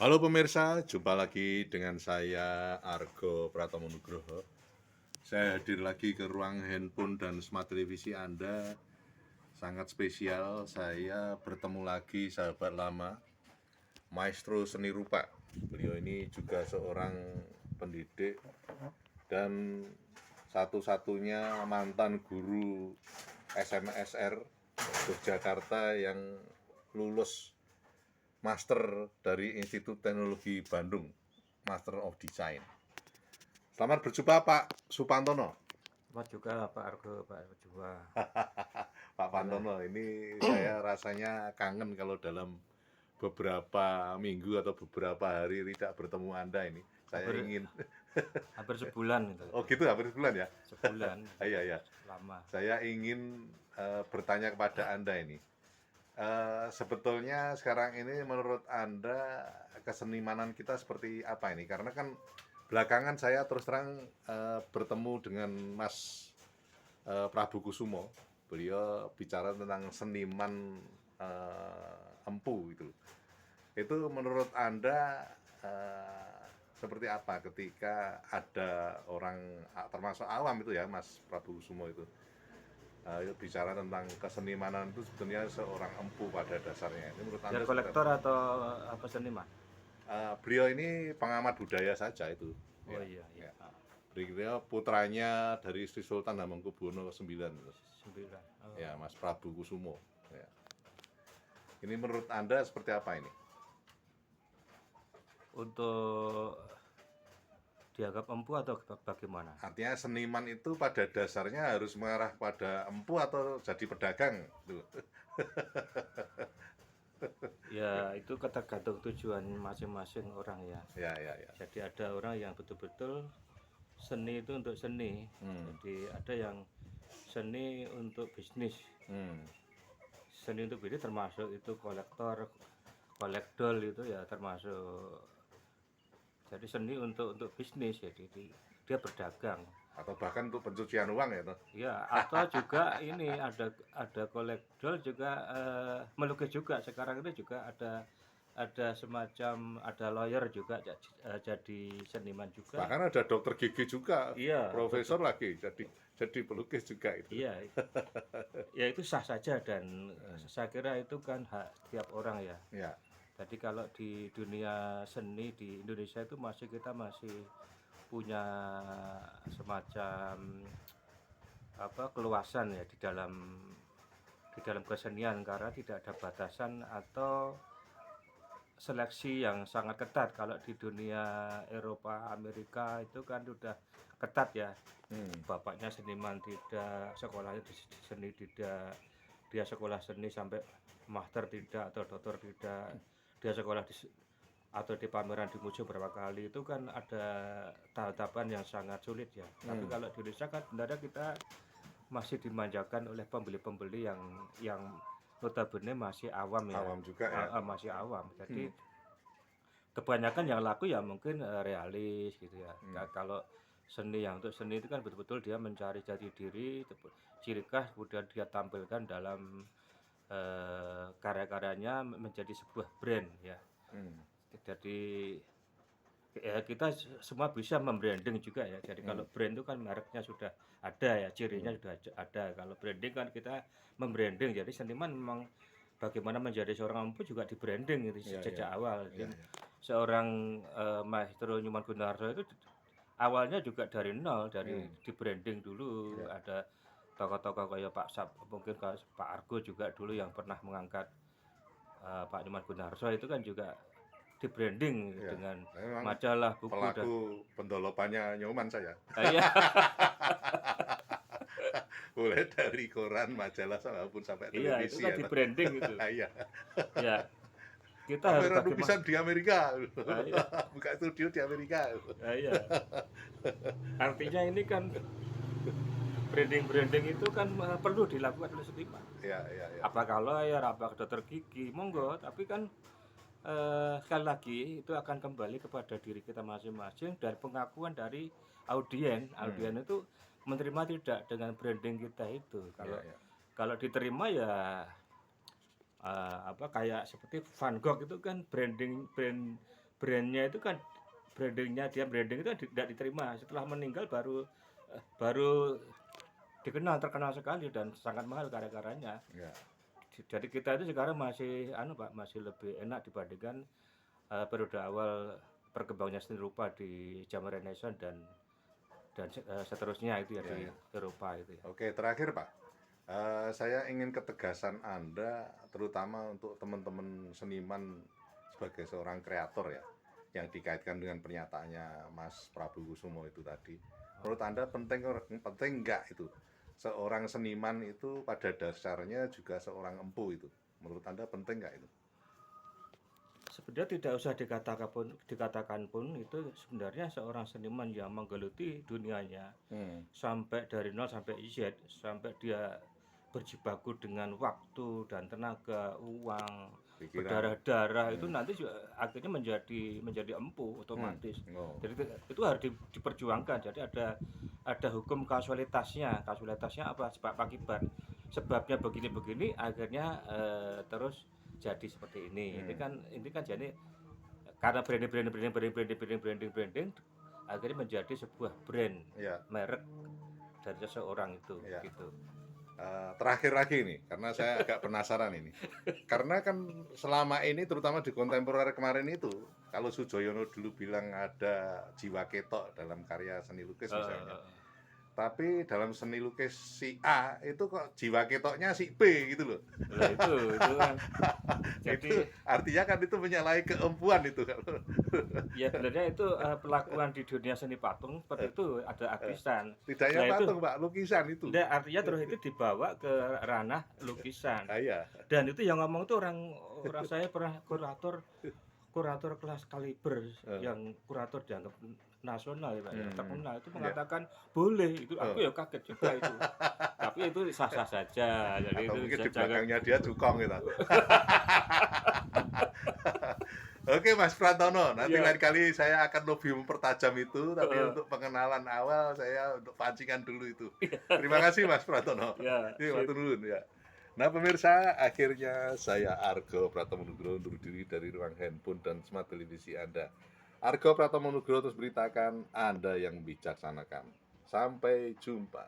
Halo pemirsa, jumpa lagi dengan saya Argo Pratomo Nugroho. Saya hadir lagi ke ruang handphone dan smart televisi Anda. Sangat spesial, saya bertemu lagi sahabat lama, Maestro Seni Rupa. Beliau ini juga seorang pendidik dan satu-satunya mantan guru SMSR Yogyakarta yang lulus Master dari Institut Teknologi Bandung, Master of Design. Selamat berjumpa Pak Supantono. Selamat juga Pak Argo, Pak Jua. Pak Pantono, ini saya rasanya kangen kalau dalam beberapa minggu atau beberapa hari tidak bertemu Anda ini. Saya Hampir ingin, hampir sebulan itu. oh gitu, hampir sebulan ya? Sebulan. Iya, iya. Lama. Saya ingin bertanya kepada Anda ini. Sebetulnya sekarang ini menurut Anda kesenimanan kita seperti apa ini? Karena kan belakangan saya terus terang bertemu dengan Mas Prabu Kusumo. Beliau bicara tentang seniman empu gitu. Itu menurut Anda seperti apa ketika ada orang termasuk awam itu ya Mas Prabu Kusumo itu bicara tentang kesenimanan itu sebetulnya seorang empu pada dasarnya. Ini menurut Dia Anda seperti apa? kolektor atau apa seniman? Beliau ini pengamat budaya saja itu. Oh Ya, iya, iya. ya. Beliau putranya dari Sri Sultan Hamengkubuwono ke-9 itu. 9. Oh. Ya, Mas Prabu Kusumo. Ya. Ini menurut Anda seperti apa ini? Untuk dianggap empu atau bagaimana? Artinya seniman itu pada dasarnya harus mengarah pada empu atau jadi pedagang gitu. Ya, itu tergantung tujuan masing-masing orang ya. Ya, ya, ya. Jadi ada orang yang betul-betul seni itu untuk seni. Jadi ada yang seni untuk bisnis. Hmm. Seni untuk bisnis termasuk itu kolektor, kolektor itu ya termasuk. Jadi seni untuk bisnis ya, jadi dia berdagang. Atau bahkan untuk pencucian uang ya toh. Ya, atau juga ini ada kolektor juga melukis juga. Sekarang itu juga ada semacam ada lawyer juga jadi seniman juga. Bahkan ada dokter gigi juga, Iya, profesor betul. lagi jadi pelukis juga itu. Iya, ya itu sah saja dan saya kira itu kan hak setiap orang ya. Ya. Jadi kalau di dunia seni di Indonesia itu kita masih punya semacam apa keluasan ya di dalam kesenian karena tidak ada batasan atau seleksi yang sangat ketat. Kalau di dunia Eropa, Amerika itu kan sudah ketat ya. Bapaknya seniman tidak, sekolahnya di seni tidak, dia sekolah seni sampai master tidak atau doktor tidak, dia sekolah atau di pameran di museum berapa kali itu kan ada tahapan yang sangat sulit ya. Tapi kalau di Indonesia kan sebenarnya kita masih dimanjakan oleh pembeli-pembeli yang notabene masih awam ya. Awam juga ya. Masih awam. Jadi kebanyakan yang laku ya mungkin realis gitu ya. Kalau seni yang untuk seni itu kan betul-betul dia mencari jati diri, ciri khas kemudian dia tampilkan dalam karya-karyanya menjadi sebuah brand ya. Jadi ya kita semua bisa membranding juga ya. Jadi kalau brand itu kan mereknya sudah ada ya, cirinya sudah ada. Kalau branding kan kita membranding. Jadi seniman memang bagaimana menjadi seorang empu juga di branding itu sejak awal. Jadi seorang Maestro Nyoman Gunarso itu awalnya juga dari nol, dari di branding dulu. Ada tokoh-tokoh kayak Pak Sab, mungkin Pak Argo juga dulu yang pernah mengangkat Pak Nyoman Gunarso itu kan juga di branding dengan majalah buku pelaku dan pendolopannya Nyoman saya. iya. Mulai dari koran, majalah maupun sampai Iya, itu televisi kan ya. di branding itu. Iya. Ya, kita harus Kamera bagaimana? lukisan di Amerika. Iya, Buka studio di Amerika. iya. Artinya ini kan branding itu kan perlu dilakukan oleh seniman. Iya, iya, iya. Apakah lawyer, apakah dokter gigi, monggo. Tapi kan sekali lagi itu akan kembali kepada diri kita masing-masing dan pengakuan dari audien. Audien itu menerima tidak dengan branding kita itu. Kalau diterima ya apa kayak seperti Van Gogh itu kan brand brandnya itu kan brandingnya dia branding itu tidak diterima setelah meninggal baru terkenal sekali dan sangat mahal karya-karyanya. Ya. Jadi kita itu sekarang masih Pak, masih lebih enak dibandingkan periode awal perkembangannya seni rupa di zaman Renaissance dan seterusnya itu ya, Ya, di ya. Eropa itu ya. Oke, terakhir Pak. Saya ingin ketegasan Anda, terutama untuk teman-teman seniman sebagai seorang kreator ya, yang dikaitkan dengan pernyataannya Mas Prabu Kusumo itu tadi. Menurut Anda penting nggak itu? Seorang seniman itu pada dasarnya juga seorang empu itu. Menurut Anda penting nggak itu? Sebenarnya tidak usah dikatakan pun itu sebenarnya seorang seniman yang menggeluti dunianya sampai dari nol sampai Z, sampai dia berjibaku dengan waktu dan tenaga, uang, Pikiran. berdarah-darah itu nanti juga akhirnya menjadi empu otomatis. Oh. Jadi itu harus diperjuangkan. Jadi ada hukum kausalitasnya. Kausalitasnya apa? Sebab akibat. Sebabnya begini-begini akhirnya terus jadi seperti ini. Ini kan jadi karena branding akhirnya menjadi sebuah brand, Ya. merek dari seseorang itu Ya. gitu. Terakhir lagi nih, karena saya agak penasaran ini. Karena kan selama ini, terutama di kontemporer kemarin itu, kalau Sujoyono dulu bilang ada jiwa ketok dalam karya seni lukis misalnya. Tapi dalam seni lukis si A itu kok jiwa ketoknya si B gitu loh. Nah, itu kan. Jadi Itu artinya kan itu menyalahi keempuan itu kalau. ya sebenarnya itu perlakuan di dunia seni patung seperti itu ada artisan. Tidak hanya patung Pak, lukisan itu. Artinya terus itu dibawa ke ranah lukisan. Iya. Dan itu yang ngomong tuh orang saya pernah kurator kelas kaliber yang kurator dianggap nasional ya Pak, yang terkenal itu mengatakan boleh itu, aku ya kaget juga itu. Tapi itu sah-sah saja. Jadi Atau itu mungkin di belakangnya dia cukong gitu. Oke Mas Prantono, nanti lain kali saya akan lebih mempertajam itu, tapi untuk pengenalan awal saya untuk pancingan dulu itu. Terima kasih Mas Prantono. Iya, matur nuwun ya. Nah pemirsa, akhirnya saya Argo Pratomo Nugroho undur diri dari ruang handphone dan smart televisi Anda. Argo Pratomo Nugroho terus beritakan Anda yang bijaksanakan. Sampai jumpa.